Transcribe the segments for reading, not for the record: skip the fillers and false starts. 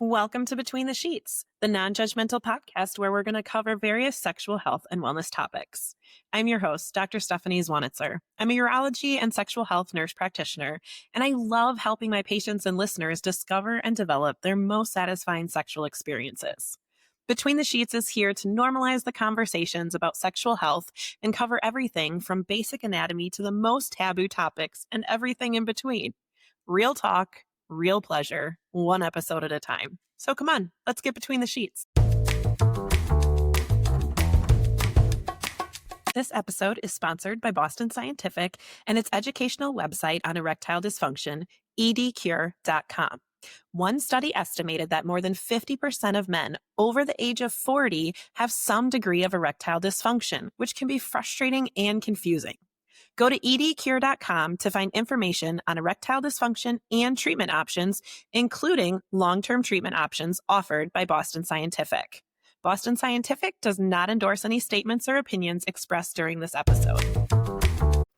Welcome to Between the Sheets, the non-judgmental podcast where we're going to cover various sexual health and wellness topics. I'm your host, Dr. Stephanie Zwonitzer. I'm a urology and sexual health nurse practitioner, and I love helping my patients and listeners discover and develop their most satisfying sexual experiences. Between the Sheets is here to normalize the conversations about sexual health and cover everything from basic anatomy to the most taboo topics and everything in between. Real talk, real pleasure, one episode at a time. So come on, let's get between the sheets. This episode is sponsored by Boston Scientific and its educational website on erectile dysfunction, edcure.com. One study estimated that more than 50% of men over the age of 40 have some degree of erectile dysfunction, which can be frustrating and confusing. Go to edcure.com to find information on erectile dysfunction and treatment options, including long-term treatment options offered by Boston Scientific. Boston Scientific does not endorse any statements or opinions expressed during this episode.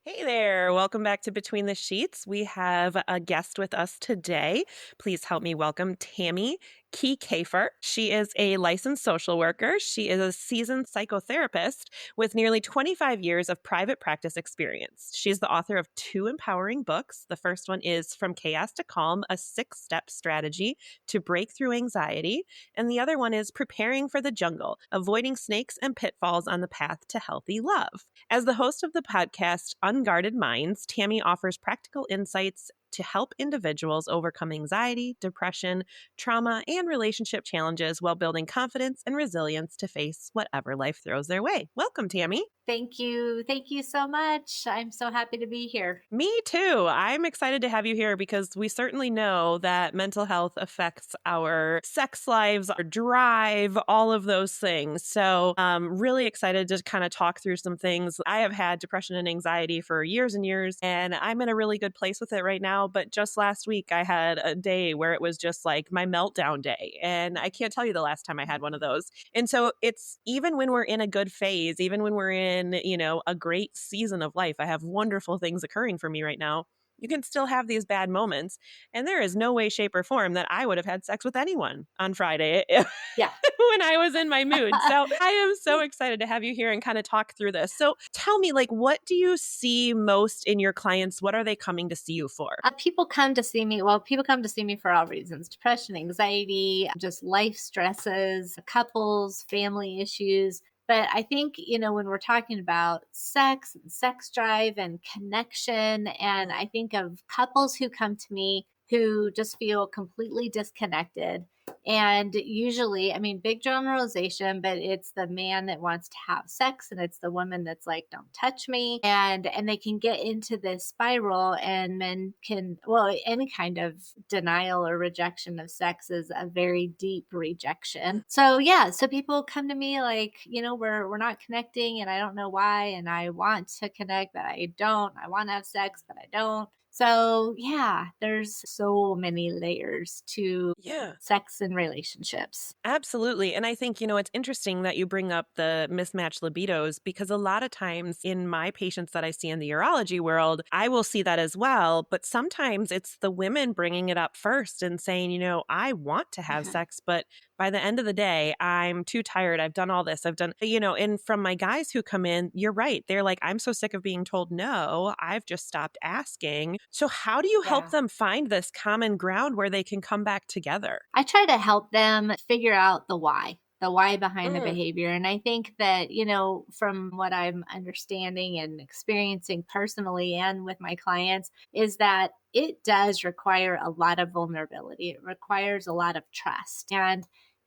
Hey there, welcome back to Between the Sheets. We have a guest with us today. Please help me welcome Tami Kiekhaefer. She is a licensed social worker. She is a seasoned psychotherapist with nearly 25 years of private practice experience. She's the author of 2 empowering books. The first one is From Chaos to Calm, a 6-step strategy to break through anxiety. And the other one is Preparing for the Jungle, avoiding snakes and pitfalls on the path to healthy love. As the host of the podcast Unguarded Minds, Tami offers practical insights to help individuals overcome anxiety, depression, trauma, and relationship challenges while building confidence and resilience to face whatever life throws their way. Welcome, Tami. Thank you. Thank you so much. I'm so happy to be here. Me too. I'm excited to have you here because we certainly know that mental health affects our sex lives, our drive, all of those things. So really excited to kind of talk through some things. I have had depression and anxiety for years and years, and I'm in a really good place with it right now. But just last week, I had a day where it was just like my meltdown day. And I can't tell you the last time I had one of those. And so it's even when we're in a good phase, even when we're in, a great season of life, I have wonderful things occurring for me right now. You can still have these bad moments. And there is no way, shape, or form that I would have had sex with anyone on Friday when I was in my mood. So I am so excited to have you here and kind of talk through this. So tell me, what do you see most in your clients? What are they coming to see you for? People come to see me. Well, people come to see me for all reasons: depression, anxiety, just life stresses, couples, family issues. But I think, when we're talking about sex and sex drive and connection, and I think of couples who come to me who just feel completely disconnected. And usually, big generalization, but it's the man that wants to have sex and it's the woman that's like, don't touch me. And they can get into this spiral, and men can, any kind of denial or rejection of sex is a very deep rejection. So people come to me like, we're not connecting and I don't know why. And I want to connect, but I don't. I want to have sex, but I don't. So there's so many layers to sex and relationships. Absolutely. And I think, it's interesting that you bring up the mismatched libidos, because a lot of times in my patients that I see in the urology world, I will see that as well. But sometimes it's the women bringing it up first and saying, I want to have sex, but by the end of the day, I'm too tired. I've done all this. I've done, and from my guys who come in, you're right. They're like, I'm so sick of being told no. I've just stopped asking. So how do you help them find this common ground where they can come back together? I try to help them figure out the why behind the behavior. And I think that, from what I'm understanding and experiencing personally and with my clients, is that it does require a lot of vulnerability. It requires a lot of trust.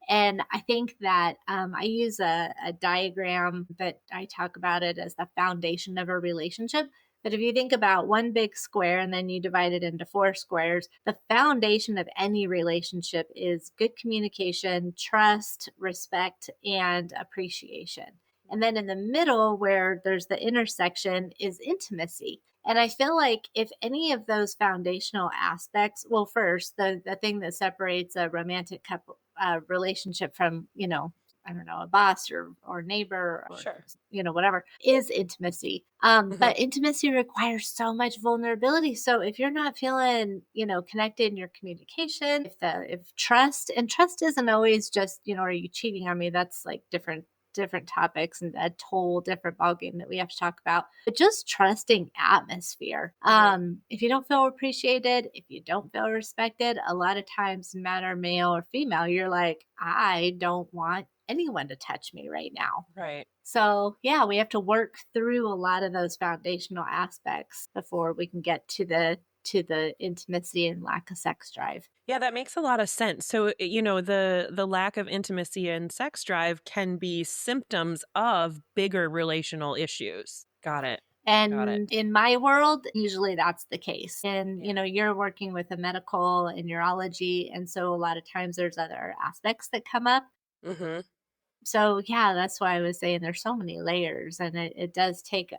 And I think that I use a diagram, but I talk about it as the foundation of a relationship. But if you think about one big square and then you divide it into 4 squares, the foundation of any relationship is good communication, trust, respect, and appreciation. And then in the middle, where there's the intersection, is intimacy. And I feel like if any of those foundational aspects, first, the thing that separates a romantic couple relationship from, I don't know, a boss or neighbor or, Sure. whatever, is intimacy. Hmm. But intimacy requires so much vulnerability. So if you're not feeling, connected in your communication, if trust isn't always just, are you cheating on me? That's like different topics and a whole different ballgame that we have to talk about. But just trusting atmosphere. Hmm. If you don't feel appreciated, if you don't feel respected, a lot of times, no matter male or female, you're like, I don't want anyone to touch me right now. Right. So, yeah, we have to work through a lot of those foundational aspects before we can get to the intimacy and lack of sex drive. Yeah, that makes a lot of sense. So, the lack of intimacy and sex drive can be symptoms of bigger relational issues. Got it. Got it. And in my world, usually that's the case. And, Yeah. you're working with a medical and neurology. And so a lot of times there's other aspects that come up. Hmm. So yeah, that's why I was saying there's so many layers, and it does take,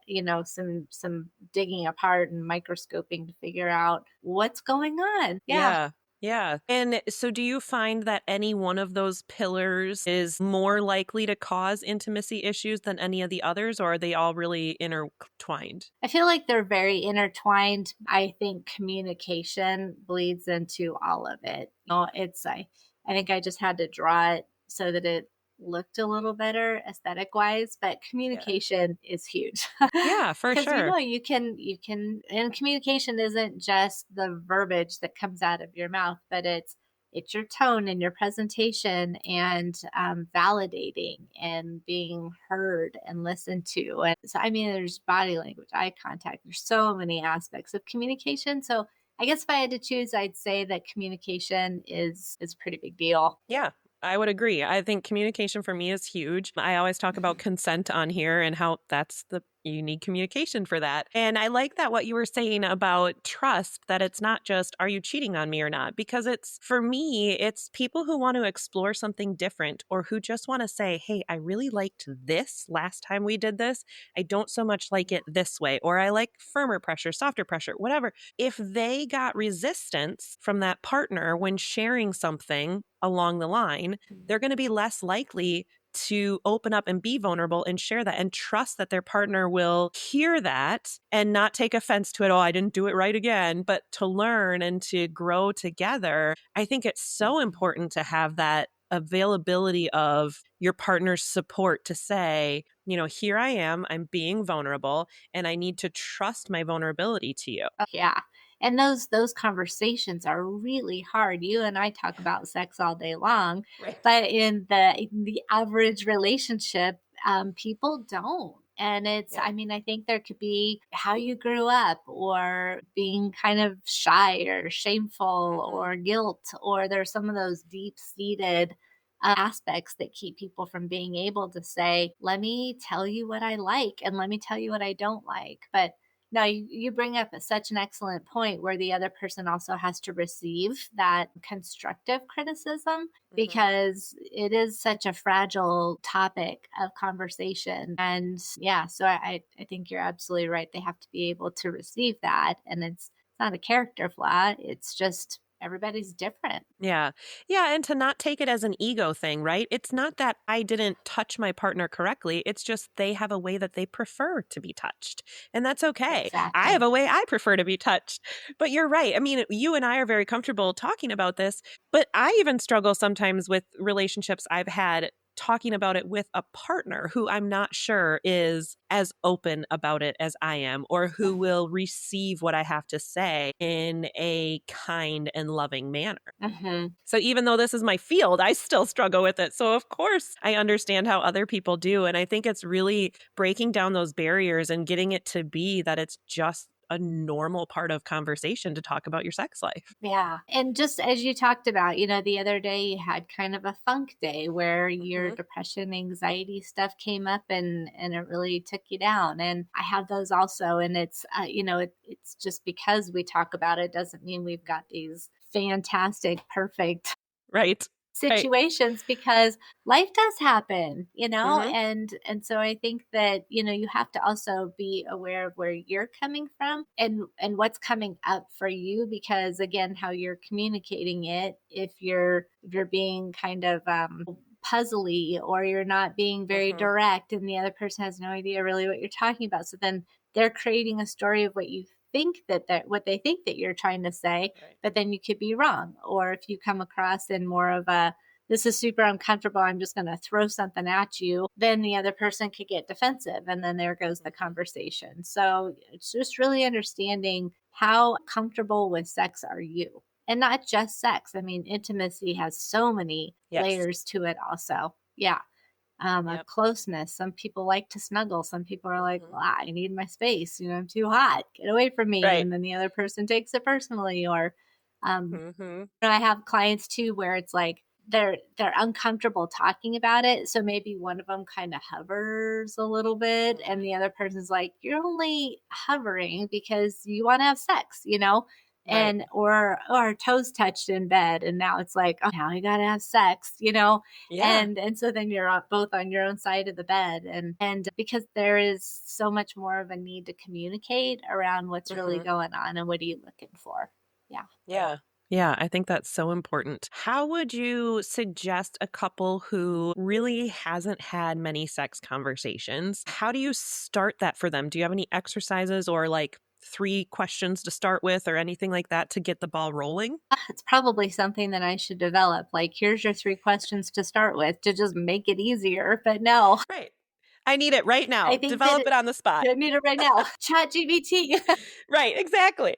some digging apart and microscoping to figure out what's going on. Yeah. Yeah. Yeah. And so do you find that any one of those pillars is more likely to cause intimacy issues than any of the others, or are they all really intertwined? I feel like they're very intertwined. I think communication bleeds into all of it. I think I just had to draw it so that it looked a little better aesthetic wise, but Yeah. communication is huge. Yeah, for Cuz sure. you can and communication isn't just the verbiage that comes out of your mouth, but it's your tone and your presentation and validating and being heard and listened to. And so, I mean, there's body language, eye contact. There's so many aspects of communication. So, I guess if I had to choose, I'd say that communication is a pretty big deal. Yeah, I would agree. I think communication for me is huge. I always talk about Mhm. consent on here and how that's you need communication for that. And I like that what you were saying about trust, that it's not just, are you cheating on me or not? Because it's, for me, it's people who want to explore something different or who just want to say, hey, I really liked this last time we did this. I don't so much like it this way, or I like firmer pressure, softer pressure, whatever. If they got resistance from that partner when sharing something along the line, they're going to be less likely to open up and be vulnerable and share that and trust that their partner will hear that and not take offense to it. Oh, I didn't do it right again, but to learn and to grow together. I think it's so important to have that availability of your partner's support to say, here I am, I'm being vulnerable, and I need to trust my vulnerability to you. Oh, yeah. And those conversations are really hard. You and I talk about sex all day long, Right. but in the average relationship, people don't. And Yeah. I mean, I think there could be how you grew up or being kind of shy or shameful Hmm. or guilt, or there's some of those deep seated aspects that keep people from being able to say, let me tell you what I like and let me tell you what I don't like. But no, you bring up such an excellent point where the other person also has to receive that constructive criticism, Hmm. because it is such a fragile topic of conversation. And yeah, so I think you're absolutely right. They have to be able to receive that. And it's not a character flaw, it's just everybody's different. Yeah. Yeah. And to not take it as an ego thing, right? It's not that I didn't touch my partner correctly. It's just they have a way that they prefer to be touched. And that's okay. I have Exactly. a way I prefer to be touched. But you're right. I mean, you and I are very comfortable talking about this, but I even struggle sometimes with relationships I've had talking about it with a partner who I'm not sure is as open about it as I am, or who will receive what I have to say in a kind and loving manner. Hmm. So even though this is my field, I still struggle with it. So of course, I understand how other people do. And I think it's really breaking down those barriers and getting it to be that it's just a normal part of conversation to talk about your sex life. Yeah. And just as you talked about, the other day you had kind of a funk day where your Hmm. depression, anxiety stuff came up and it really took you down. And I have those also. And it's just because we talk about it doesn't mean we've got these fantastic, perfect Right. Right. situations, because life does happen, Hmm. and so I think that you have to also be aware of where you're coming from and what's coming up for you, because again, how you're communicating it, if you're being kind of puzzly, or you're not being very Mm-hmm. direct, and the other person has no idea really what you're talking about. So then they're creating a story of what you think that what they think that you're trying to say, Right. but then you could be wrong. Or if you come across in more of a, this is super uncomfortable, I'm just going to throw something at you, then the other person could get defensive. And then there goes the Mm-hmm. conversation. So it's just really understanding how comfortable with sex are you? And not just sex. I mean, intimacy has so many Yes. layers to it, also. Yeah. A Yep. closeness. Some people like to snuggle. Some people are like, Mm-hmm. well, I need my space. I'm too hot. Get away from me. Right. And then the other person takes it personally. Or Mm-hmm. I have clients too where it's like they're uncomfortable talking about it, so maybe one of them kind of hovers a little bit, and Mm. the other person's like, "You're only hovering because you want to have sex," Right. and or toes touched in bed, and now it's like, "Oh, now I gotta have sex," Yeah. and so then you're both on your own side of the bed, and because there is so much more of a need to communicate around what's really Mm-hmm. going on and what are you looking for. Yeah. Yeah. Yeah, I think that's so important. How would you suggest a couple who really hasn't had many sex conversations? How do you start that for them? Do you have any exercises or like 3 questions to start with or anything like that to get the ball rolling? It's probably something that I should develop. Like, here's your 3 questions to start with to just make it easier. But no, Right. I need it right I now. think that Develop it on the spot. I need it right now. Chat GBT. Right, exactly.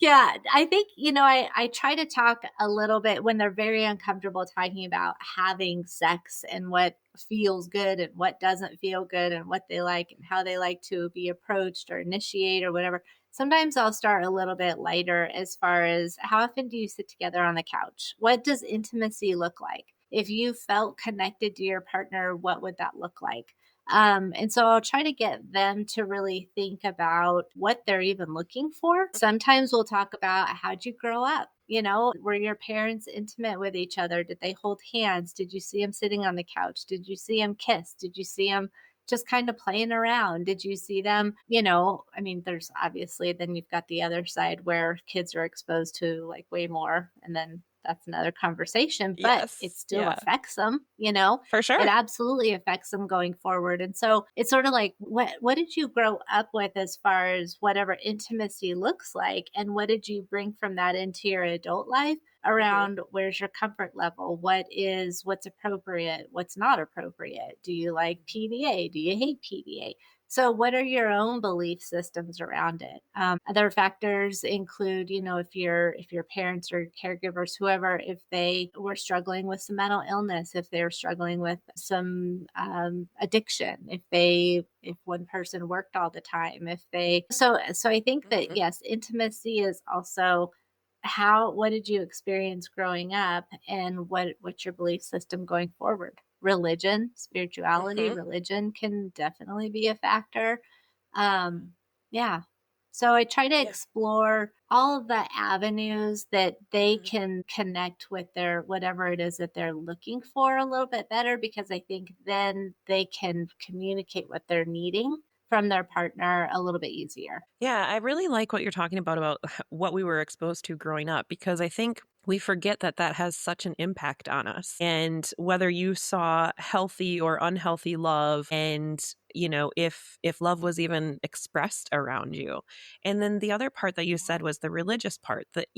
Yeah, I think, I try to talk a little bit when they're very uncomfortable talking about having sex and what feels good and what doesn't feel good and what they like and how they like to be approached or initiate or whatever. Sometimes I'll start a little bit lighter as far as how often do you sit together on the couch? What does intimacy look like? If you felt connected to your partner, what would that look like? And so I'll try to get them to really think about what they're even looking for. Sometimes we'll talk about how'd you grow up? Were your parents intimate with each other? Did they hold hands? Did you see them sitting on the couch? Did you see them kiss? Did you see them just kind of playing around? Did you see them, I mean, there's obviously, then you've got the other side where kids are exposed to like way more. And then that's another conversation, but it Yes. still Yeah. affects them, For it sure. absolutely affects them going forward. And so it's sort of like, what did you grow up with as far as whatever intimacy looks like, and what did you bring from that into your adult life Mhm. around where's your comfort level, what's appropriate, what's not appropriate, do you like PDA, do you hate PDA? So, what are your own belief systems around it? Other factors include, if your parents or caregivers, whoever, if they were struggling with some mental illness, if they're struggling with some addiction, if one person worked all the time, if they, so I think that Mhm. yes, intimacy is also what did you experience growing up, and what's your belief system going forward? Spirituality, Mhm. religion can definitely be a factor. Yeah. So I try to Yeah. explore all of the avenues that they Mhm. can connect with their whatever it is that they're looking for a little bit better, because I think then they can communicate what they're needing from their partner a little bit easier. Yeah, I really like what you're talking about what we were exposed to growing up because I think we forget that that has such an impact on us. And whether you saw healthy or unhealthy love and if love was even expressed around you. And then the other part that you said was the religious part that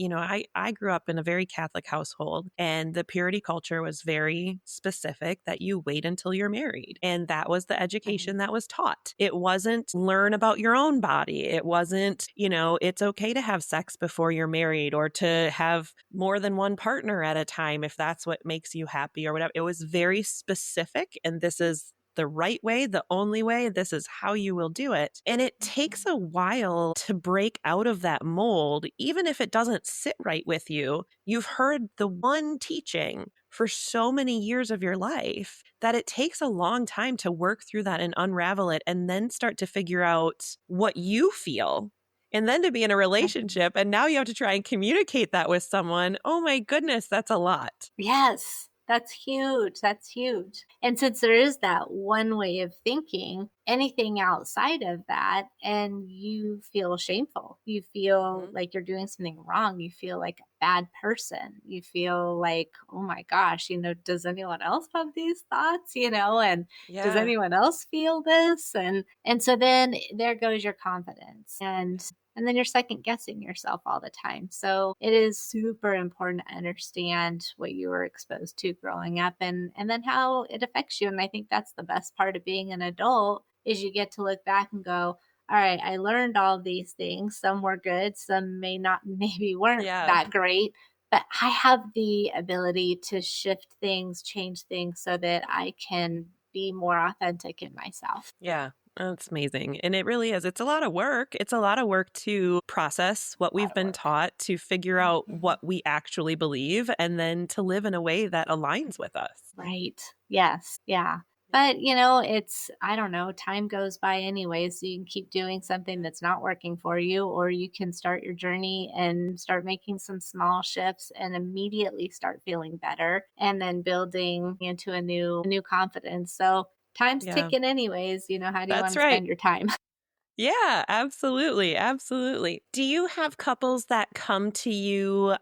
I grew up in a very Catholic household and the purity culture was very specific that you wait until you're married. And that was the Mhm. education that was taught. It wasn't learn about your own body. It wasn't, it's okay to have sex before you're married or to have more than one partner at a time if that's what makes you happy or whatever. It was very specific. And this is the right way, the only way. This is how you will do it. And it takes a while to break out of that mold, even if it doesn't sit right with you. You've heard the one teaching for so many years of your life that it takes a long time to work through that and unravel it and then start to figure out what you feel. And then to be in a Mhm. relationship and now you have to try and communicate that with someone. Oh my goodness, that's a lot. Yes. That's huge. That's huge. And since there is that one way of thinking, anything outside of that, and you feel shameful, you feel Mhm. like you're doing something wrong, you feel like a bad person, you feel like, oh my gosh, does anyone else have these thoughts? And does Yeah. anyone else feel this? And so then there goes your confidence. And then you're second guessing yourself all the time. So it is super important to understand what you were exposed to growing up and then how it affects you. And I think that's the best part of being an adult is you get to look back and go, all right, I learned all these things. Some were good, some may not, maybe weren't Yeah. that great. But I have the ability to shift things, change things so that I can be more authentic in myself. Yeah. That's amazing. And it really is. It's a lot of work. It's a lot of work to process what A lot we've of been work. taught, to figure out Mhm. what we actually believe, and then to live in a way that aligns with us. Right. Yes. Yeah. But, I don't know, time goes by anyway. So you can keep doing something that's not working for you, or you can start your journey and start making some small shifts and immediately start feeling better and then building into a new confidence. So time's Yeah. ticking anyways. How do you want That's to right. spend your time? Yeah, absolutely, absolutely. Do you have couples that come to you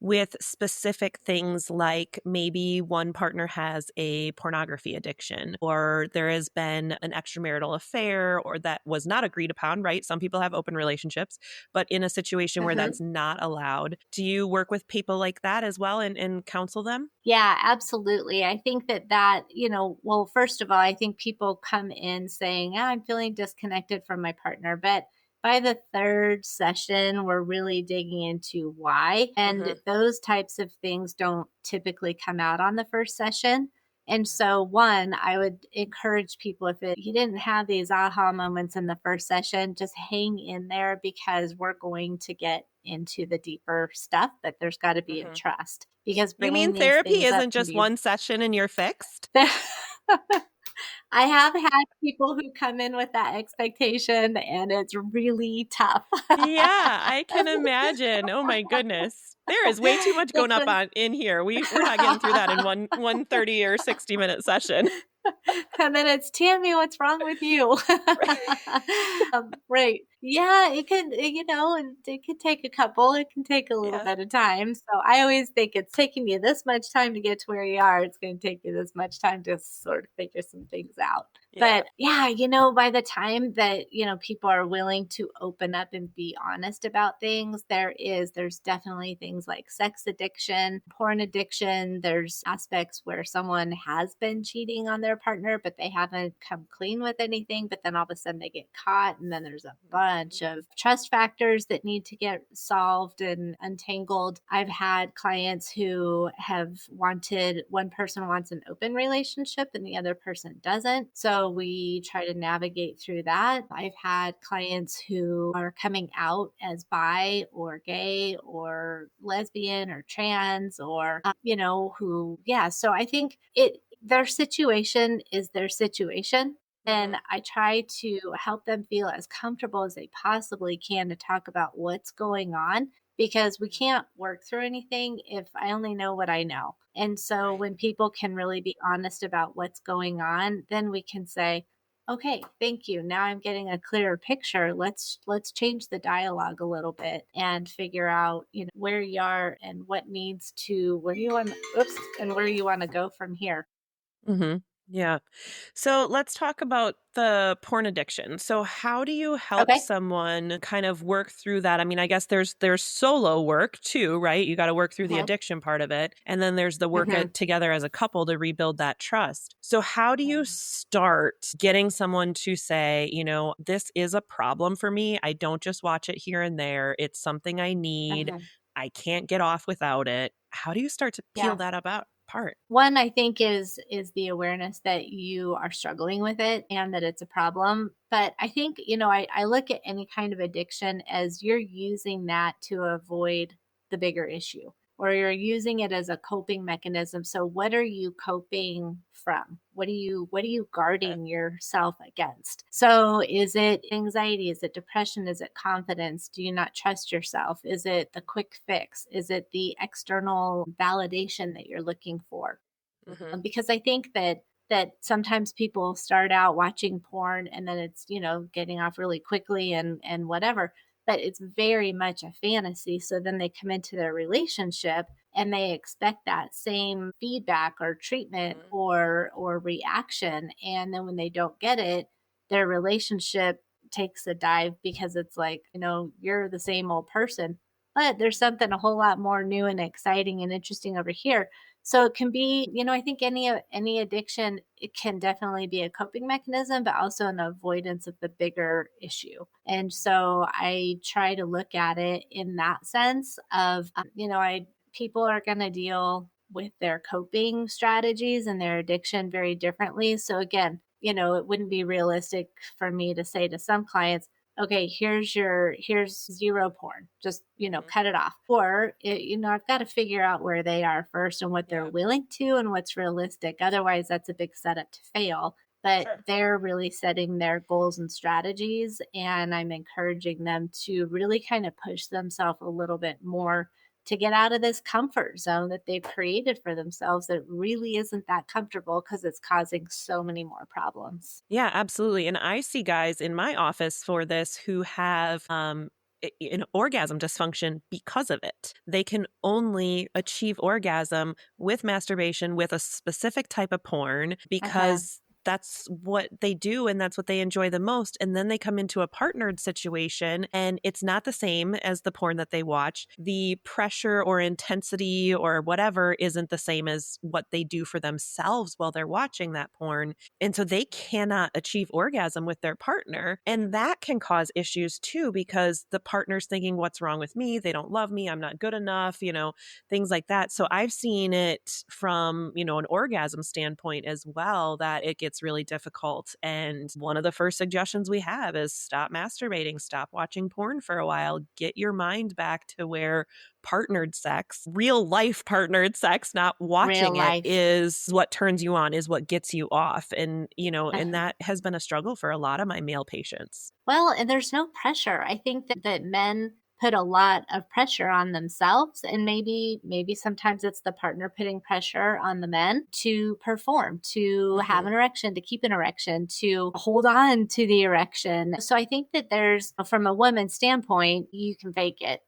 with specific things like maybe one partner has a pornography addiction, or there has been an extramarital affair, or that was not agreed upon, right? Some people have open relationships, but in a situation where that's not allowed, do you work with people like that as well and counsel them? Yeah, absolutely. I think well, first of all, I think people come in saying, I'm feeling disconnected from my partner. But by the third session, we're really digging into why. And Hmm. those types of things don't typically come out on the first session. And so, one, I would encourage people if you didn't have these aha moments in the first session, just hang in there because we're going to get into the deeper stuff, but there's got to be a Hmm. trust because You bringing mean these therapy things up isn't can just be. one session and you're fixed? I have had people who come in with that expectation, and it's really tough. Yeah, I can imagine. Oh my goodness. There is way too much going It's up a on in here. We're not getting through that in one 30 or 60-minute session. and then it's, "Tammy, what's wrong with you?" Right. Yeah, and it could take a couple, it can take a little Yeah. bit of time. So I always think it's taking you this much time to get to where you are. It's going to take you this much time to sort of figure some things out. Yeah. But yeah, by the time that, people are willing to open up and be honest about things, there's definitely things like sex addiction, porn addiction. There's aspects where someone has been cheating on their partner, but they haven't come clean with anything. But then all of a sudden they get caught. And then there's a bunch of trust factors that need to get solved and untangled. I've had clients who have one person wants an open relationship and the other person doesn't. So we try to navigate through that. I've had clients who are coming out as bi or gay or lesbian or trans or, who. So I think their situation is their situation. And Mhm. I try to help them feel as comfortable as they possibly can to talk about what's going on because we can't work through anything if I only know what I know. And so Right. when people can really be honest about what's going on, then we can say, okay, thank you. Now I'm getting a clearer picture. Let's change the dialogue a little bit and figure out, where you are and what needs to where you want oops and where you want to go from here. Mhm. Yeah. So let's talk about the porn addiction. So how do you help Okay. someone kind of work through that? I mean, I guess there's solo work too, right? You got to work through the Mhm. addiction part of it, and then there's the work Mhm. together as a couple to rebuild that trust. So how do you start getting someone to say, this is a problem for me. I don't just watch it here and there. It's something I need. Mhm. I can't get off without it. How do you start to peel Yeah. that about apart? One, I think is the awareness that you are struggling with it and that it's a problem. But I think, I look at any kind of addiction as you're using that to avoid the bigger issue or you're using it as a coping mechanism. So what are you coping from? What are you guarding yourself against? So is it anxiety? Is it depression? Is it confidence? Do you not trust yourself? Is it the quick fix? Is it the external validation that you're looking for? Hmm. Because I think that sometimes people start out watching porn and then it's, getting off really quickly and whatever, but it's very much a fantasy. So then they come into their relationship and they expect that same feedback or treatment or reaction, and then when they don't get it, their relationship takes a dive because it's like, you're the same old person, but there's something a whole lot more new and exciting and interesting over here. So it can be, I think any addiction, it can definitely be a coping mechanism, but also an avoidance of the bigger issue. And so I try to look at it in that sense of, I people are going to deal with their coping strategies and their addiction very differently. So again, it wouldn't be realistic for me to say to some clients, okay, here's zero porn, just Hmm. cut it off. Or I've got to figure out where they are first and what they're Yeah. willing to and what's realistic. Otherwise, that's a big setup to fail. But Sure. they're really setting their goals and strategies, and I'm encouraging them to really kind of push themselves a little bit more to get out of this comfort zone that they've created for themselves that really isn't that comfortable because it's causing so many more problems. Yeah, absolutely. And I see guys in my office for this who have an orgasm dysfunction because of it. They can only achieve orgasm with masturbation with a specific type of porn Uh-huh. because that's what they do and that's what they enjoy the most. And then they come into a partnered situation and it's not the same as the porn that they watch. The pressure or intensity or whatever isn't the same as what they do for themselves while they're watching that porn, and so they cannot achieve orgasm with their partner. And that can cause issues too, because the partner's thinking, what's wrong with me? They don't love me. I'm not good enough, things like that. So I've seen it from, an orgasm standpoint as well, that it gets really difficult. And one of the first suggestions we have is stop masturbating, stop watching porn for a while, get your mind back to where partnered sex, real life partnered sex, not Real watching it, life. is what turns you on, is what gets you off. And, and Uh-huh. that has been a struggle for a lot of my male patients. Well, and there's no pressure. I think that men put a lot of pressure on themselves, and maybe sometimes it's the partner putting pressure on the men to perform, to have Hmm. an erection, to keep an erection, to hold on to the erection. So I think that there's, from a woman's standpoint, you can fake it.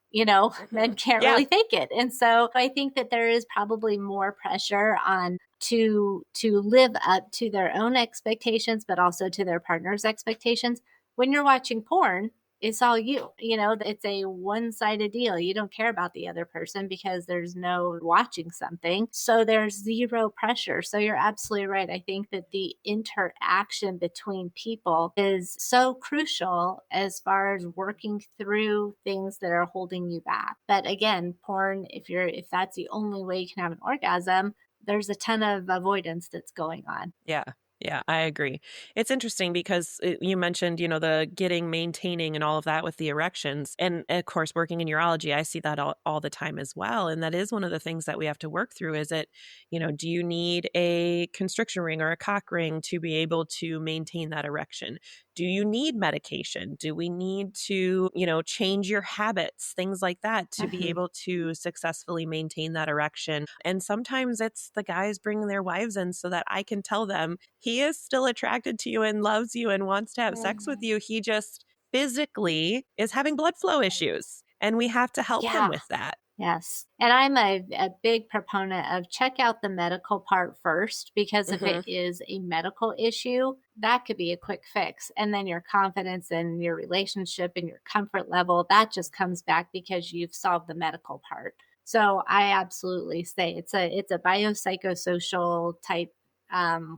Men Hmm. can't Yeah. really fake it. And so I think that there is probably more pressure on to live up to their own expectations, but also to their partner's expectations. When you're watching porn, it's all you. It's a one-sided deal. You don't care about the other person because there's no watching something. So there's zero pressure. So you're absolutely right. I think that the interaction between people is so crucial as far as working through things that are holding you back. But again, porn, if that's the only way you can have an orgasm, there's a ton of avoidance that's going on. Yeah. Yeah, I agree. It's interesting because you mentioned, the getting, maintaining, and all of that with the erections. And of course, working in urology, I see that all the time as well. And that is one of the things that we have to work through. Is it, do you need a constriction ring or a cock ring to be able to maintain that erection? Do you need medication? Do we need to, change your habits, things like that, to be Mhm. able to successfully maintain that erection? And sometimes it's the guys bringing their wives in so that I can tell them he is still attracted to you and loves you and wants to have sex with Mhm. you. He just physically is having blood flow issues. And we have to help him Yeah. with that. Yes. And I'm a big proponent of check out the medical part first, because if it Hmm. is a medical issue, that could be a quick fix. And then your confidence and your relationship and your comfort level, that just comes back because you've solved the medical part. So I absolutely say it's a biopsychosocial type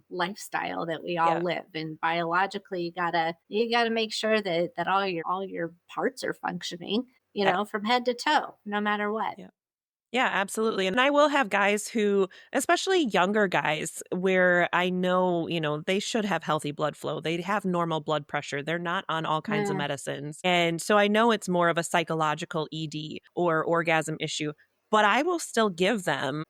lifestyle that we all Yeah. live. And biologically you gotta make sure that all your parts are functioning, Yeah. from head to toe, no matter what. Yeah. Yeah, absolutely. And I will have guys who, especially younger guys, where I know, they should have healthy blood flow. They have normal blood pressure. They're not on all kinds of Mm, medicines. And so I know it's more of a psychological ED or orgasm issue. But I will still give them,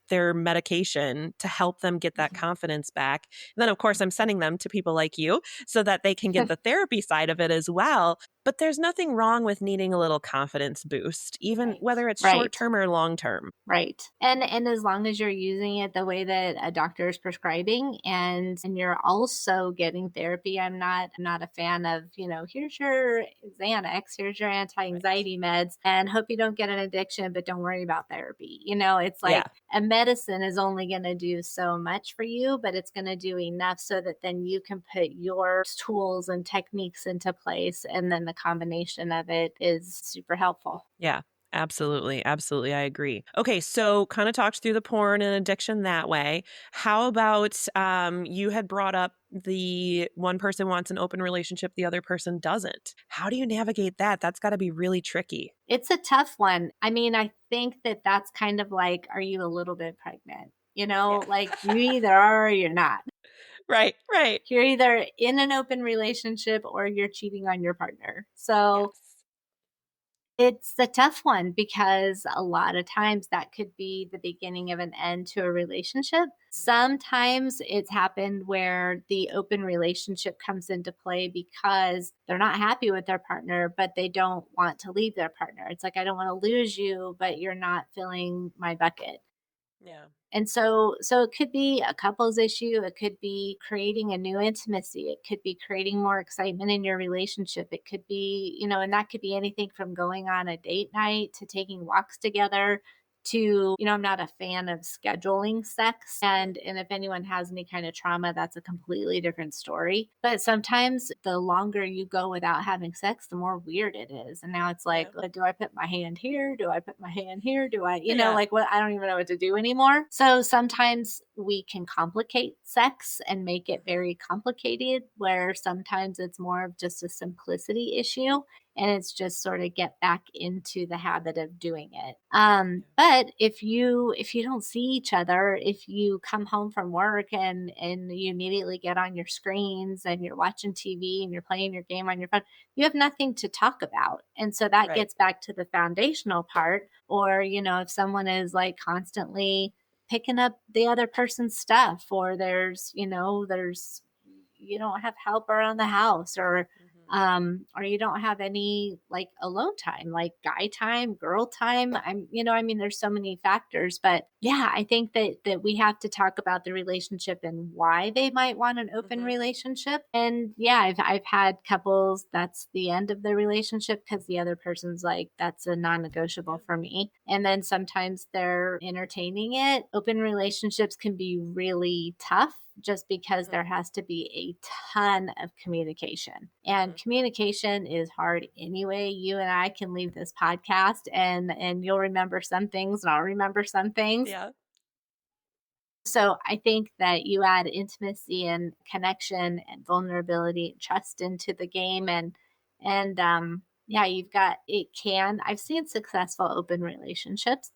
their medication to help them get that mhm. confidence back. And then of course I'm sending them to people like you so that they can get the therapy side of it as well. But there's nothing wrong with needing a little confidence boost, even Right. whether it's short Right. term or long term. Right. And as long as you're using it the way that a doctor is prescribing, and you're also getting therapy, I'm not a fan of, here's your Xanax, here's your Right. anti-anxiety meds, and hope you don't get an addiction, but don't worry about therapy. It's Yeah. like a medicine is only going to do so much for you, but it's going to do enough so that then you can put your tools and techniques into place, and then the combination of it is super helpful. Yeah. Absolutely. Absolutely. I agree. Okay. So, kind of talked through the porn and addiction that way. How about you had brought up the one person wants an open relationship, the other person doesn't? How do you navigate that? That's got to be really tricky. It's a tough one. I mean, I think that that's kind of like, are you a little bit pregnant? Yeah. Like you either are or you're not. Right. Right. You're either in an open relationship or you're cheating on your partner. So Yes. it's a tough one because a lot of times that could be the beginning of an end to a relationship. Mhm. Sometimes it's happened where the open relationship comes into play because they're not happy with their partner, but they don't want to leave their partner. It's like, I don't want to lose you, but you're not filling my bucket. Yeah. And so it could be a couples issue, it could be creating a new intimacy, it could be creating more excitement in your relationship. It could be, and that could be anything from going on a date night to taking walks together to, I'm not a fan of scheduling sex, and if anyone has any kind of trauma, that's a completely different story. But sometimes the longer you go without having sex, the more weird it is. And now it's like, Yeah. do I put my hand here? Do I put my hand here? Do I, Yeah. like what? I don't even know what to do anymore. So sometimes we can complicate sex and make it Mhm. very complicated, where sometimes it's more of just a simplicity issue, and it's just sort of get back into the habit of doing it. Yeah. But if you don't see each other, if you come home from work and you immediately get on your screens and you're watching TV and you're playing your game on your phone, you have nothing to talk about. And so that Right. gets back to the foundational part. Or, if someone is like constantly picking up the other person's stuff, or there's you don't have help around the house, Mhm. or you don't have any like alone time, like guy time, girl time. I mean, there's so many factors, but yeah, I think that we have to talk about the relationship and why they might want an open Mhm. relationship. And yeah, I've had couples that's the end of the relationship because the other person's like, that's a non-negotiable Yeah. for me. And then sometimes they're entertaining it. Open relationships can be really tough just because Mhm. there has to be a ton of communication. And Mhm. communication is hard anyway. You and I can leave this podcast and you'll remember some things and I'll remember some things. Yeah. So I think that you add intimacy and connection and vulnerability and trust into the game, and yeah, you've got it can I've seen successful open relationships.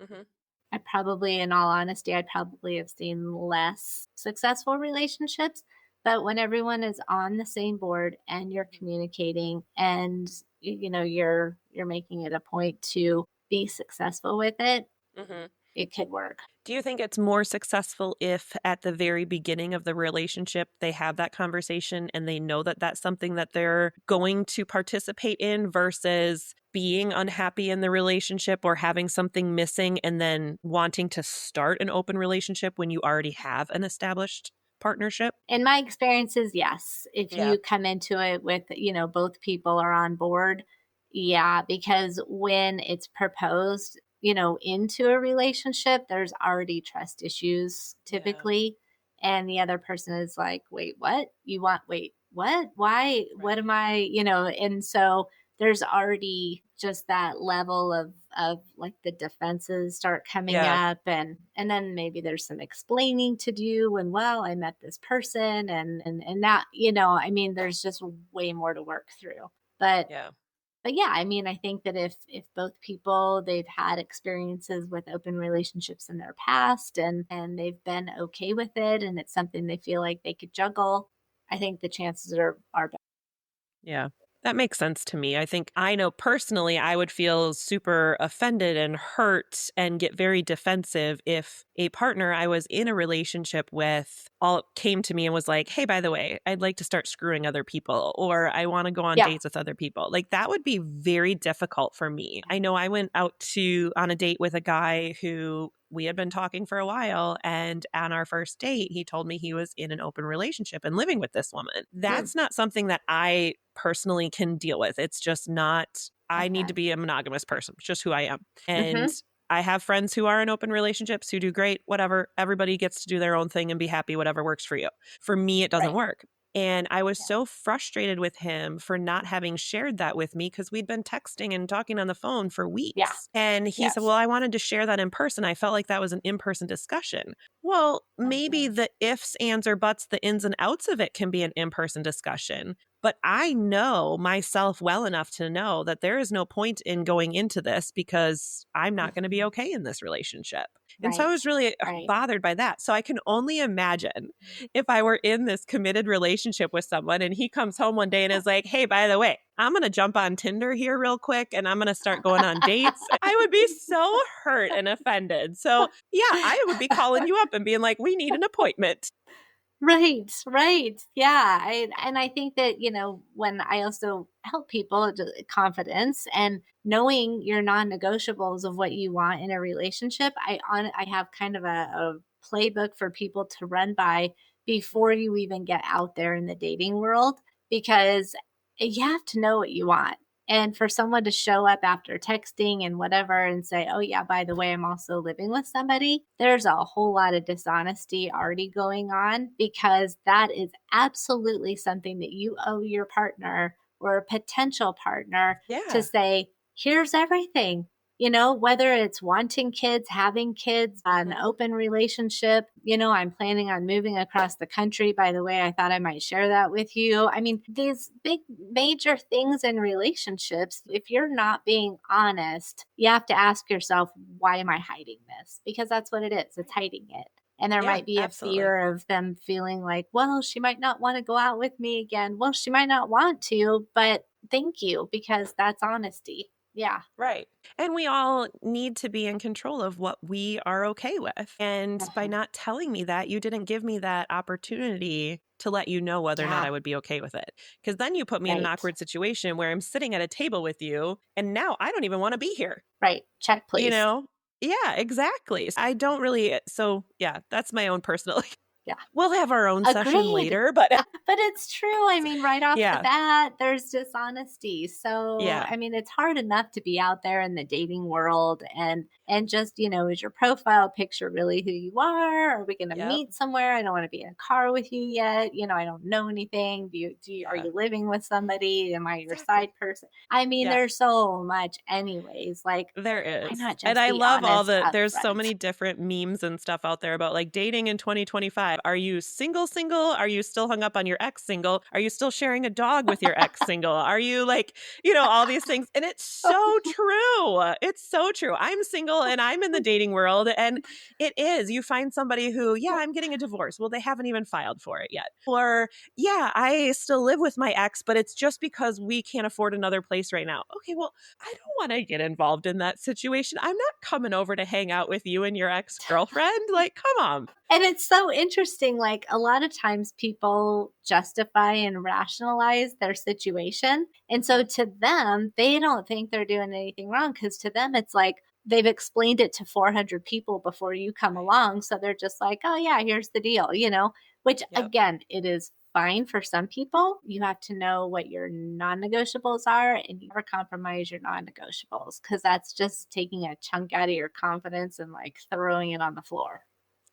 Mhm. I probably, in all honesty, I'd probably have seen less successful relationships. But when everyone is on the same board and you're Mhm. communicating and you're making it a point to be successful with it, Mhm. it could work. Do you think it's more successful if at the very beginning of the relationship they have that conversation and they know that that's something that they're going to participate in versus being unhappy in the relationship or having something missing and then wanting to start an open relationship when you already have an established partnership? In my experiences, yes. If Yeah. you come into it with, both people are on board, yeah, because when it's proposed, into a relationship, there's already trust issues Yeah. typically. And the other person is like, wait, what? Wait, what? Why? What am Right. I, and so there's already just that level of like the defenses start coming Yeah. up, and then maybe there's some explaining to do, and well, I met this person, and that, I mean, there's just way more to work through. but Yeah. but yeah, I mean, I think that if both people, they've had experiences with open relationships in their past, and they've been okay with it, and it's something they feel like they could juggle, I think the chances are better. Yeah. That makes sense to me. I think I know personally I would feel super offended and hurt and get very defensive if a partner I was in a relationship with all came to me and was like, "Hey, by the way, I'd like to start screwing other people," or "I want to go on Yeah. dates with other people." Like that would be very difficult for me. I know I went out to on a date with a guy who we had been talking for a while, and on our first date he told me he was in an open relationship and living with this woman. Mm. That's not something that I personally can deal with. It's just not, I need Okay. to be a monogamous person. It's just who I am. And Mm-hmm. I have friends who are in open relationships who do great, whatever. Everybody gets to do their own thing and be happy, whatever works for you. For me, it doesn't Right. work. And I was Yeah. so frustrated with him for not having shared that with me because we'd been texting and talking on the phone for Yeah. weeks. And he said, Yes. "Well, I wanted to share that in person. I felt like that was an in person discussion." Well, maybe Mm-hmm. the ifs, ands, or buts, the ins and outs of it can be an in person discussion. But I know myself well enough to know that there is no point in going into this because I'm not going to be Mm-hmm. okay in this relationship. And so I Right. was really Right. bothered by that. So I can only imagine if I were in this committed relationship with someone and he comes home one day and is like, "Hey, by the way, I'm going to jump on Tinder here real quick and I'm going to start going on dates." I would be so hurt and offended. So yeah, I would be calling you up and being like, "We need an appointment." Right, right. Yeah. And I think that, when I also help people, confidence and knowing your non negotiables of what you want in a relationship, I have kind of a playbook for people to run by before you even get out there in the dating world, because you have to know what you want. And for someone to show up after texting and whatever and say, "Oh, yeah, by the way, I'm also living with somebody," there's a whole lot of dishonesty already going on, because that is absolutely something that you owe your partner or a potential partner to Yeah. say, "Here's everything." Whether it's wanting kids, having kids, an Mhm. open relationship, I'm planning on moving across the country. By the way, I thought I might share that with you. I mean, these big major things in relationships, if you're not being honest, you have to ask yourself, why am I hiding this? Because that's what it is. It's hiding it. And there Yeah, might be a absolutely. fear of them feeling like, well, she might not want to go out with me again. Well, she might not want to, but thank you, because that's honesty. Yeah. Right. And we all need to be in control of what we are okay with. And by Mhm. not telling me that, you didn't give me that opportunity to let you know whether or not Yeah. I would be okay with it. Because then you put me in an Right. awkward situation where I'm sitting at a table with you and now I don't even want to be here, Right. Check, you please. know? Yeah, exactly. I don't really. So, yeah, that's my own personal. Yeah. We'll have our own session Agreed. later, but But it's true. I mean, right off the yeah, bat, there's dishonesty. So, yeah, I mean, it's hard enough to be out there in the dating world and just, is your profile picture really who you are? Are we going to yep, meet somewhere? I don't want to be in a car with you yet. I don't know anything. Are yeah, you living with somebody? Am I your exactly. side person? I mean, Yeah. there's so much anyways. Like, There why is. not And just I be love all honest the up there's so front? many different memes and stuff out there about like dating in 2025. Are you single single? Are you still hung up on your ex single? Are you still sharing a dog with your ex single? Are you like, all these things. And it's so true. It's so true. I'm single and I'm in the dating world and it is. You find somebody who, yeah, I'm getting a divorce. Well, they haven't even filed for it yet. Or, yeah, I still live with my ex, but it's just because we can't afford another place right now. Okay, well, I don't want to get involved in that situation. I'm not coming over to hang out with you and your ex girlfriend. Like, come on. And it's so interesting. Like, a lot of times people justify and rationalize their situation. And so to them, they don't think they're doing anything wrong, because to them, it's like they've explained it to 400 people before you come Right. along. So they're just like, oh, yeah, here's the deal, which Yep. again, it is fine for some people. You have to know what your non negotiables are, and you never compromise your non negotiables, because that's just taking a chunk out of your confidence and like throwing it on the floor.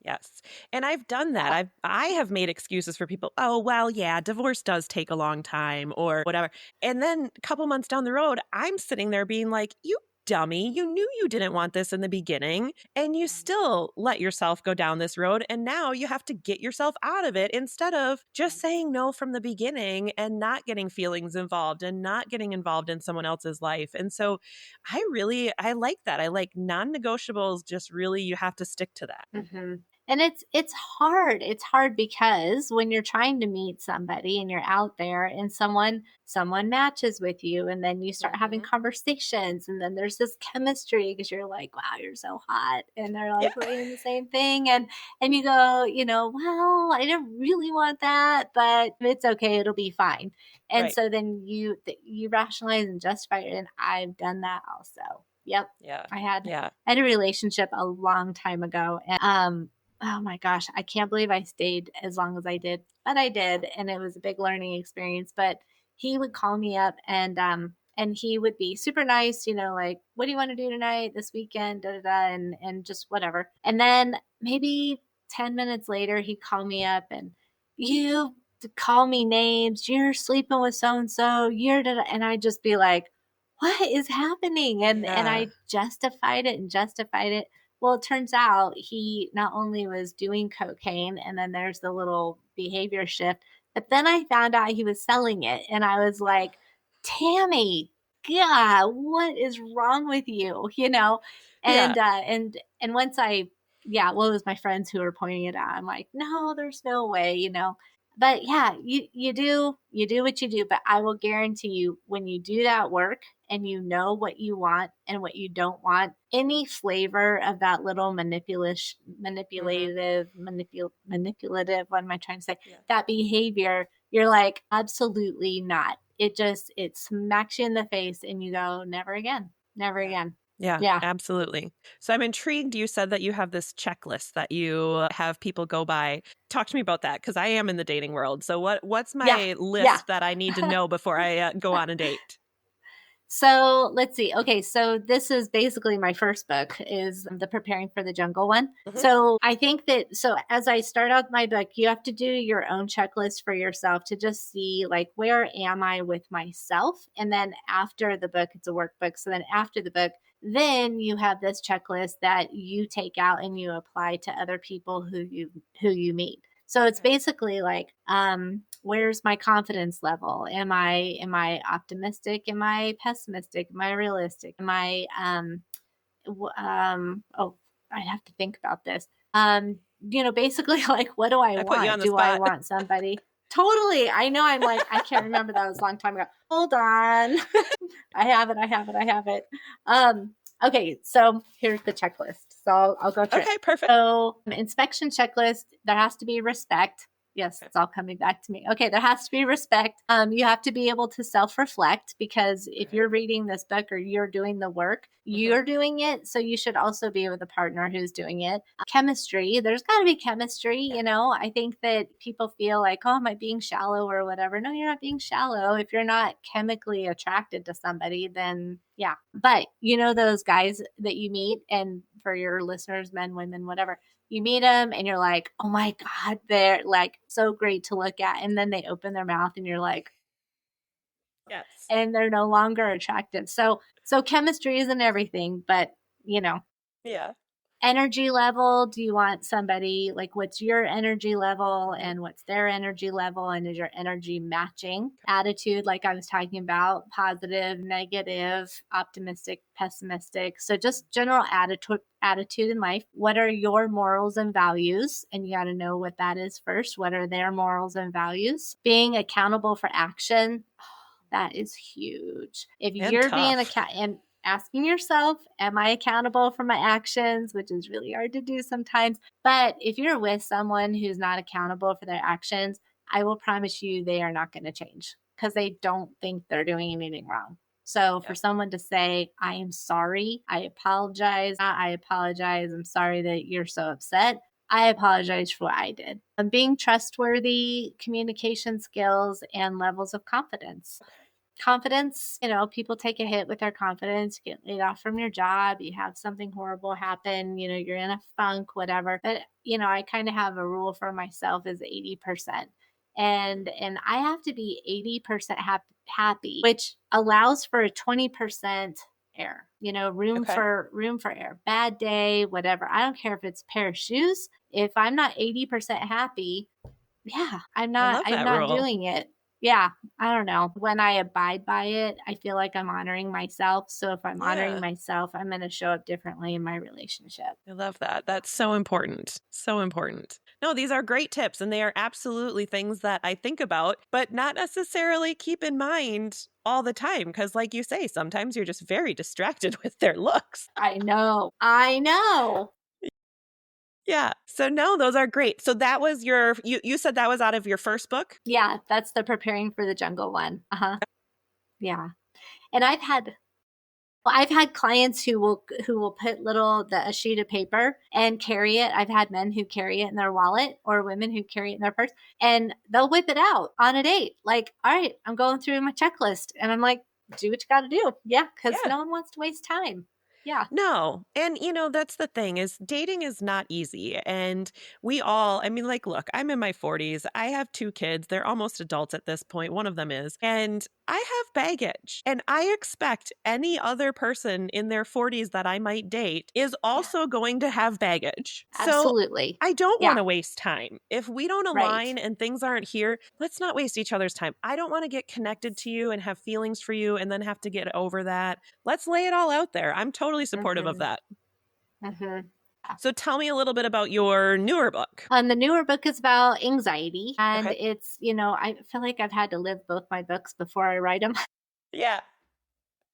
Yes. And I've done that. Yeah. I have made excuses for people. Oh, well, yeah, divorce does take a long time or whatever. And then a couple months down the road, I'm sitting there being like, "You dummy, you knew you didn't want this in the beginning and you still let yourself go down this road and now you have to get yourself out of it instead of just saying no from the beginning and not getting feelings involved and not getting involved in someone else's life." And so I like that. I like non-negotiables, just really you have to stick to that. Mhm. And it's hard. It's hard because when you're trying to meet somebody and you're out there and someone matches with you, and then you start having Hmm. conversations, and then there's this chemistry because you're like, wow, you're so hot, and they're Yeah. like reading the same thing, and you go, well, I didn't really want that, but it's okay, it'll be fine. And Right. so then you rationalize and justify it, and I've done that also. Yep. Yeah. I had Yeah. I had a relationship a long time ago, and oh my gosh, I can't believe I stayed as long as I did, but I did, and it was a big learning experience. But he would call me up, and he would be super nice, like, what do you want to do tonight, this weekend, da da da, and just whatever. And then maybe 10 minutes later, he'd call me up, and you call me names, you're sleeping with so and so, you're da da, and I'd just be like, what is happening? And Yeah. I justified it and justified it. Well, it turns out he not only was doing cocaine, and then there's the little behavior shift, but then I found out he was selling it. And I was like, Tammy, God, what is wrong with you? Yeah. And once yeah, well, it was my friends who were pointing it out. I'm like, no, there's no way. But yeah, you do what you do. But I will guarantee you, when you do that work and you know what you want and what you don't want, any flavor of that little Hmm. manipulative, what am I trying to say? Yeah. That behavior, you're like, absolutely not. It smacks you in the face and you go, never again, never Yeah. again. Yeah, Yeah. absolutely. So I'm intrigued. You said that you have this checklist that you have people go by. Talk to me about that because I am in the dating world. So what's Yeah. my Yeah. list that I need to know before I go on a date? So let's see. Okay, so this is basically my first book is the Preparing for the Jungle one. Hmm. So I think that as I start out my book, you have to do your own checklist for yourself to just see, like, where am I with myself? And then after the book, it's a workbook. So then after the book, then you have this checklist that you take out and you apply to other people who you meet. So it's Okay. basically like, where's my confidence level? Am I optimistic? Am I pessimistic? Am I realistic? Am I oh, I have to think about this. Basically, like, what do I I put you want? on the Do I spot. want somebody? Totally. I know. I'm like, I can't remember. That was a long time ago. Hold on. I have it. I have it. I have it. Okay, so here's the checklist. So I'll go through it. Okay, perfect. So, inspection checklist, there has to be respect. Yes, Okay. it's all coming back to me. Okay, there has to be respect. You have to be able to self reflect, because if Okay. you're reading this book or you're doing the work, Hmm. you're doing it. So you should also be with a partner who's doing it. Chemistry, there's got to be chemistry. Yeah. I think that people feel like, oh, am I being shallow or whatever? No, you're not being shallow. If you're not chemically attracted to somebody, then yeah. But those guys that you meet, and for your listeners, men, women, whatever, you meet them and you're like, oh my God, they're like so great to look at. And then they open their mouth and you're like, Yes. and they're no longer attractive. So chemistry isn't everything, but you know, Yeah. energy level, do you want somebody, like, what's your energy level Hmm. and what's their energy level, and is your energy matching? Attitude, like I was talking about, positive, negative, optimistic, pessimistic. So just general attitude in life. What are your morals and values? And you got to know what that is first. What are their morals and values? Being accountable for action, that is huge. If And you're being tough. and asking yourself, am I accountable for my actions? Which is really hard to do sometimes. But if you're with someone who's not accountable for their actions, I will promise you they are not going to change because they don't think they're doing anything wrong. So for Yep. someone to say, I am sorry, I apologize, I'm sorry that you're so upset, I apologize for what I did. Being trustworthy, communication skills, and levels of confidence. Confidence, people take a hit with their confidence, get laid off from your job, you have something horrible happen, you're in a funk, whatever. But, I kind of have a rule for myself is 80%. And I have to be 80% happy, which allows for a 20% error, room Okay. for error. Bad day, whatever. I don't care if it's a pair of shoes. If I'm not 80% happy, yeah, I'm I not love I'm that not rule. doing it. Yeah, I don't know. When I abide by it, I feel like I'm honoring myself. So if I'm honoring Yeah. myself, I'm going to show up differently in my relationship. I love that. That's so important. So important. No, these are great tips, and they are absolutely things that I think about, but not necessarily keep in mind all the time. Because, like you say, sometimes you're just very distracted with their looks. I know. I know. Yeah. So, no, those are great. So, that was you said that was out of your first book? Yeah, that's the preparing for the jungle one. Uh-huh. Yeah. And I've had clients who will put a sheet of paper and carry it. I've had men who carry it in their wallet or women who carry it in their purse, and they'll whip it out on a date. Like, all right, I'm going through my checklist, and I'm like, do what you got to do. Yeah, because Yeah. no one wants to waste time. Yeah, No. And, that's the thing is dating is not easy. And we all, I mean, like, look, I'm in my 40s. I have two kids. They're almost adults at this point. One of them is. And I have baggage. And I expect any other person in their 40s that I might date is yeah, also going to have baggage. So absolutely. I don't want Yeah, to waste time. If we don't right. align and things aren't here, let's not waste each other's time. I don't want to get connected to you and have feelings for you and then have to get over that. Let's lay it all out there. I'm totally supportive of Mm-hmm. that. Mm-hmm. So tell me a little bit about your newer book. The newer book is about anxiety, and Okay. it's, I feel like I've had to live both my books before I write them. Yeah.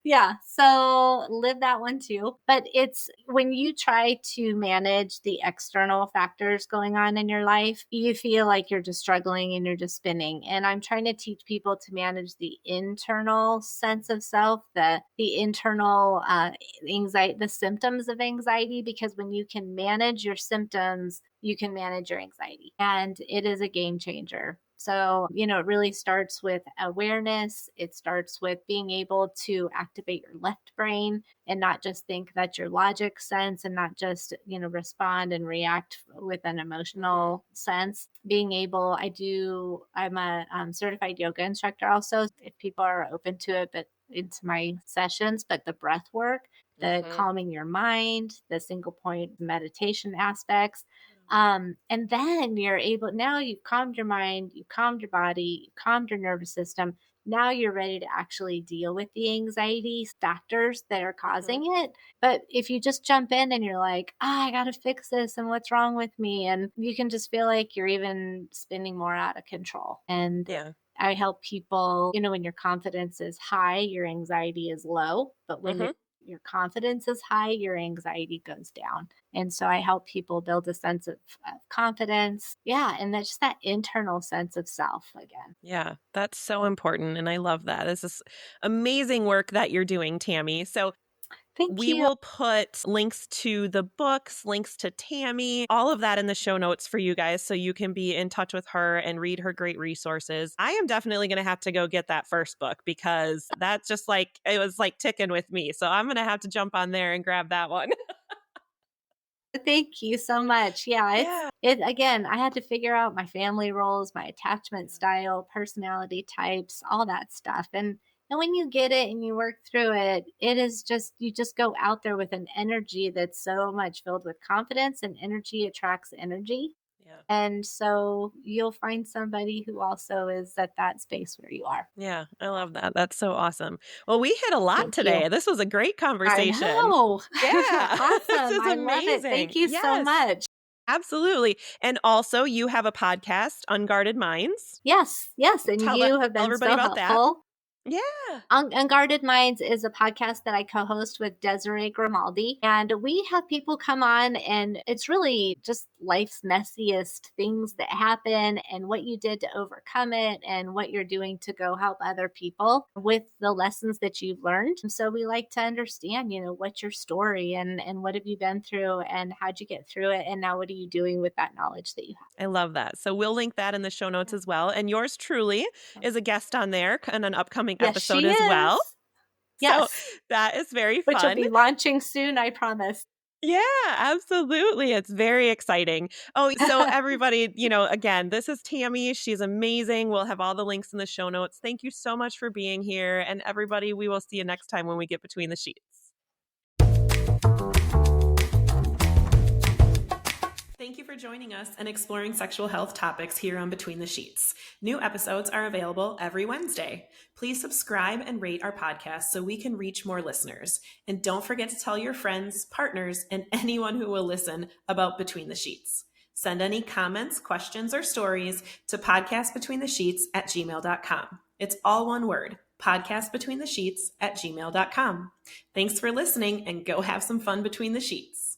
Yeah, so live that one too. But it's when you try to manage the external factors going on in your life, you feel like you're just struggling and you're just spinning. And I'm trying to teach people to manage the internal sense of self, the internal anxiety, the symptoms of anxiety, because when you can manage your symptoms, you can manage your anxiety. And it is a game changer. So, it really starts with awareness. It starts with being able to activate your left brain and not just think that's your logic sense and not just, respond and react with an Hmm. emotional sense. Being able, I'm a certified yoga instructor also, if people are open to it, but into my sessions, but the breath work, the Hmm. calming your mind, the single point meditation aspects, and then now you've calmed your mind, you've calmed your body, you've calmed your nervous system. Now you're ready to actually deal with the anxiety factors that are Hmm. causing it. But if you just jump in and you're like, I got to fix this and what's wrong with me? And you can just feel like you're even spinning more out of control. And Yeah. I help people, when your confidence is high, your anxiety is low. But when Hmm. your confidence is high, your anxiety goes down. And so I help people build a sense of confidence. Yeah. And that's just that internal sense of self again. Yeah, that's so important. And I love that. This is amazing work that you're doing, Tami. So Thank we you. will put links to the books, links to Tami, all of that in the show notes for you guys so you can be in touch with her and read her great resources. I am definitely going to have to go get that first book because that's just like, it was like ticking with me. So I'm going to have to jump on there and grab that one. Thank you so much. Yeah, Yeah. it again, I had to figure out my family roles, my attachment style, personality types, all that stuff. And when you get it and you work through it, it is just you just go out there with an energy that's so much filled with confidence, and energy attracts energy. Yeah. And so you'll find somebody who also is at that space where you are. Yeah. I love that. That's so awesome. Well, we hit a lot Thank you. today. This was a great I conversation. know. Yeah. This Awesome. is I love it. Thank amazing. you so Yes. much. Absolutely. And also, you have a podcast, Unguarded Minds. Yes, yes, and you have Tell been everybody so about that. helpful. Yeah. Unguarded Minds is a podcast that I co host with Desiree Grimaldi. And we have people come on, and it's really just life's messiest things that happen and what you did to overcome it and what you're doing to go help other people with the lessons that you've learned. So we like to understand, what's your story and what have you been through and how'd you get through it? And now what are you doing with that knowledge that you I love that. So we'll link that in the show notes have? as well. And yours truly is a guest on there in an upcoming Yes, episode she as well. is. So Yes, that is very which will fun. be launching soon, I promise. Yeah, absolutely. It's very exciting. Oh, so everybody, again, this is Tami. She's amazing. We'll have all the links in the show notes. Thank you so much for being here. And everybody, we will see you next time when we get between the sheets. Thank you for for joining us and exploring sexual health topics here on Between the Sheets. New episodes are available every Wednesday. Please subscribe and rate our podcast so we can reach more listeners. And don't forget to tell your friends, partners, and anyone who will listen about Between the Sheets. Send any comments, questions, or stories to podcastbetweenthesheets@gmail.com. It's all one word, podcastbetweenthesheets@gmail.com. Thanks for listening, and go have some fun between the sheets.